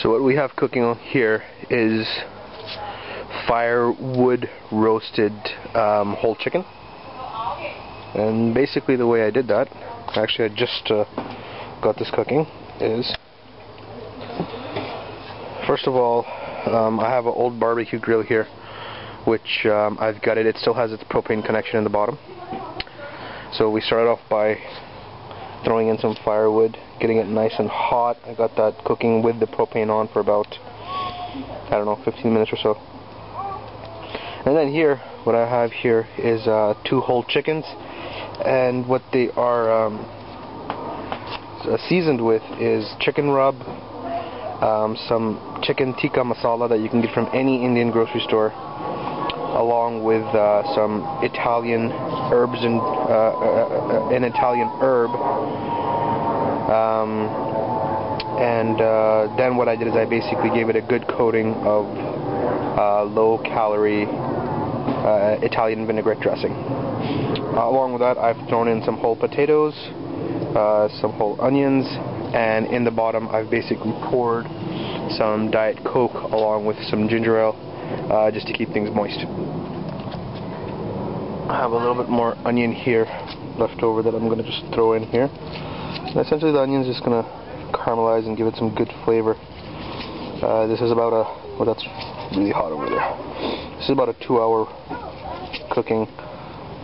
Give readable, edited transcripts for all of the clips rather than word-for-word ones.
So what we have cooking on here is Firewood Roasted whole chicken. And basically the way I did that, actually I just got this cooking, is first of all, I have an old barbecue grill here, which I've gutted. It still has its propane connection in the bottom. So we started off by throwing in some firewood, getting it nice and hot. I got that cooking with the propane on for about, I don't know, 15 minutes or so. And then here, what I have here is 2 whole chickens, and what they are seasoned with is chicken rub, some chicken tikka masala that you can get from any Indian grocery store, along with some Italian herbs and an Italian herb. Then what I did is I basically gave it a good coating of low-calorie Italian vinaigrette dressing. Along with that, I've thrown in some whole potatoes, some whole onions, and in the bottom I've basically poured some Diet Coke along with some ginger ale, just to keep things moist. I have a little bit more onion here left over that I'm going to just throw in here. And essentially the onion is just going to caramelize and give it some good flavor. This is about a, well, that's really hot over there. This is about a 2-hour cooking,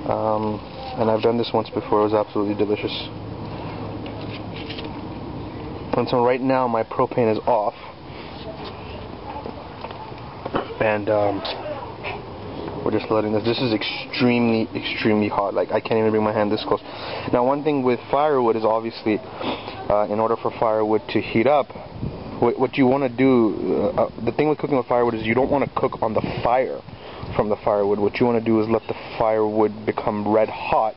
and I've done this once before. It was absolutely delicious. And so right now my propane is off, and we're just letting this. This is extremely hot. Like, I can't even bring my hand this close. Now, one thing with firewood is obviously, in order for firewood to heat up, what you want to do, the thing with cooking with firewood is you don't want to cook on the fire from the firewood. What you want to do is let the firewood become red hot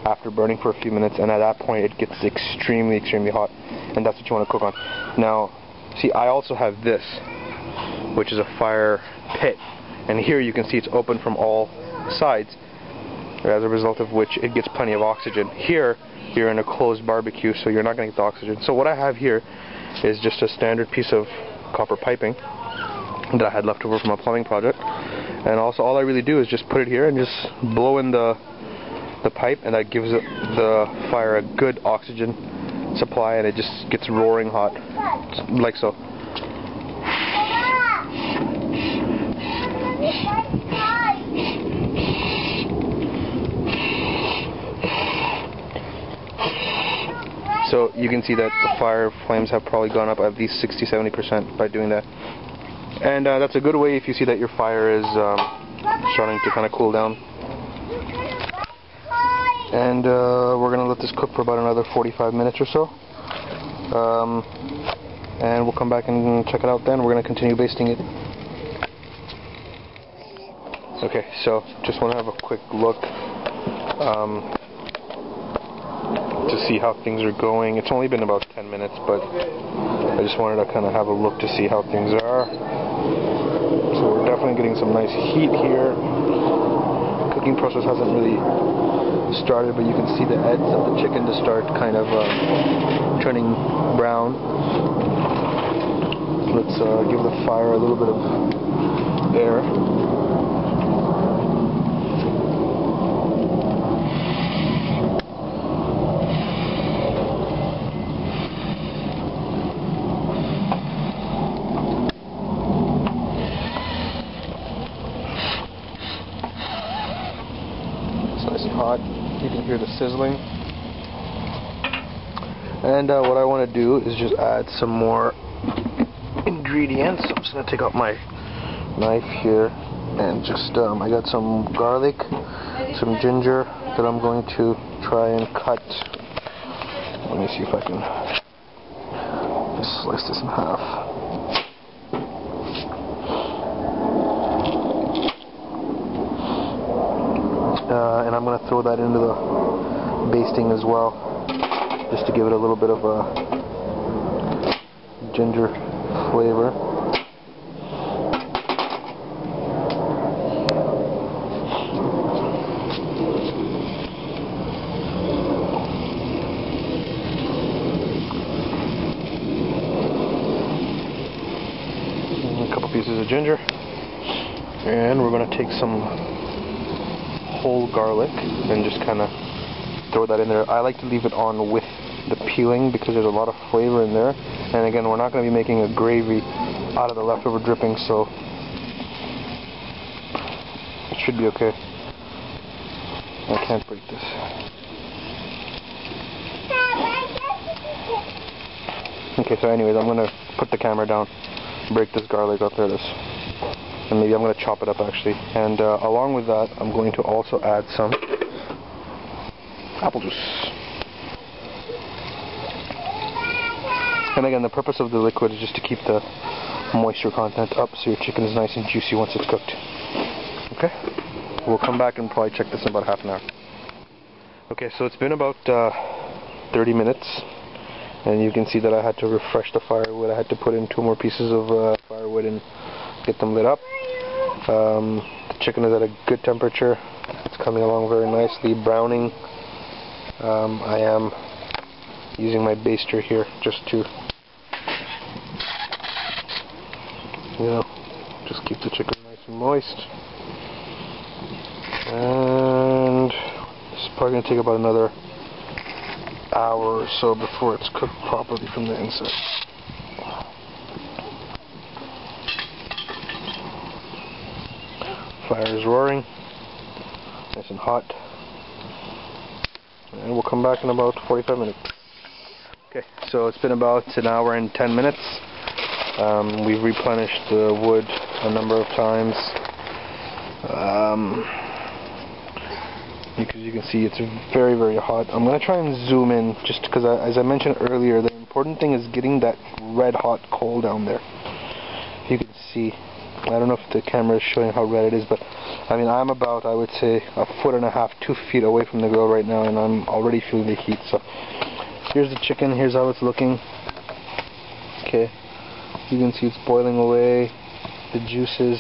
after burning for a few minutes, and at that point it gets extremely hot, and that's what you want to cook on. Now, see, I also have this, which is a fire pit, and here you can see it's open from all sides, as a result of which it gets plenty of oxygen. Here you're in a closed barbecue, so you're not going to get the oxygen. So what I have here is just a standard piece of copper piping that I had left over from a plumbing project, and also all I really do is just put it here and just blow in the pipe, and that gives the fire a good oxygen supply, and it just gets roaring hot, like so. So you can see that the fire flames have probably gone up at least 60-70% by doing that. And that's a good way if you see that your fire is starting to kind of cool down. And we're going to let this cook for about another 45 minutes or so. And we'll come back and check it out then. We're going to continue basting it. Okay, so just want to have a quick look to see how things are going. It's only been about 10 minutes, but I just wanted to kind of have a look to see how things are. So we're definitely getting some nice heat here. The cooking process hasn't really started, but you can see the edges of the chicken to start kind of turning brown. Let's give the fire a little bit of air. Hot, you can hear the sizzling, and what I want to do is just add some more ingredients. I'm just going to take out my knife here and just I got some garlic, some ginger that I'm going to try and cut. Let me see if I can just slice this in half. And I'm going to throw that into the basting as well, just to give it a little bit of a ginger flavor. of ginger, and we're going to take some whole garlic and just kind of throw that in there. I like to leave it on with the peeling because there's a lot of flavor in there, and again, we're not going to be making a gravy out of the leftover dripping, so it should be okay. I can't break this. Okay, so anyways, I'm going to put the camera down, break this garlic up. There it is. And maybe I'm going to chop it up actually. And along with that, I'm going to also add some apple juice. And again, the purpose of the liquid is just to keep the moisture content up so your chicken is nice and juicy once it's cooked. Okay? We'll come back and probably check this in about half an hour. Okay, so it's been about 30 minutes. And you can see that I had to refresh the firewood. I had to put in 2 more pieces of firewood and get them lit up. The chicken is at a good temperature. It's coming along very nicely, browning. I am using my baster here just to, just keep the chicken nice and moist. And it's probably going to take about another hour or so before it's cooked properly from the inside. Fire is roaring, nice and hot, and we'll come back in about 45 minutes. Okay, so it's been about an hour and 10 minutes. We've replenished the wood a number of times. Because you can see it's very, very hot. I'm going to try and zoom in just because, as I mentioned earlier, the important thing is getting that red hot coal down there. You can see, I don't know if the camera is showing how red it is, but I mean, I'm about, I would say, 1.5 feet, 2 feet away from the grill right now, and I'm already feeling the heat. So here's the chicken, here's how it's looking. Okay, you can see it's boiling away, the juices.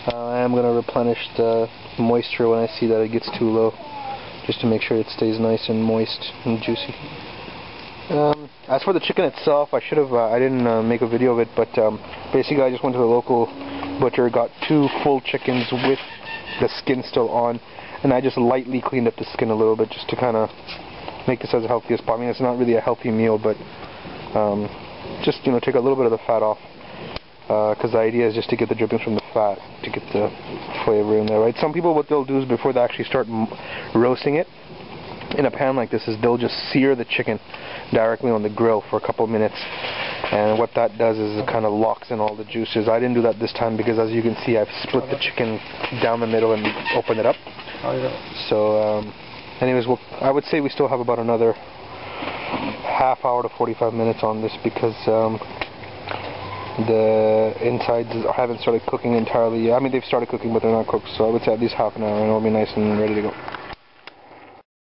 I am going to replenish the moisture when I see that it gets too low, just to make sure it stays nice and moist and juicy. As for the chicken itself, I should have, I didn't make a video of it, but basically I just went to the local butcher, got 2 full chickens with the skin still on, and I just lightly cleaned up the skin a little bit just to kind of make this as healthy as possible. I mean, it's not really a healthy meal, but just, take a little bit of the fat off. Because the idea is just to get the drippings from the fat, to get the flavor in there, right? Some people, what they'll do is before they actually start roasting it in a pan like this, is they'll just sear the chicken directly on the grill for a couple of minutes, and what that does is it kind of locks in all the juices. I didn't do that this time because, as you can see, I've split the chicken down the middle and opened it up. So anyways, I would say we still have about another half hour to 45 minutes on this because the insides haven't started cooking entirely yet. I mean, they've started cooking, but they're not cooked, so I would say at least half an hour and it'll be nice and ready to go.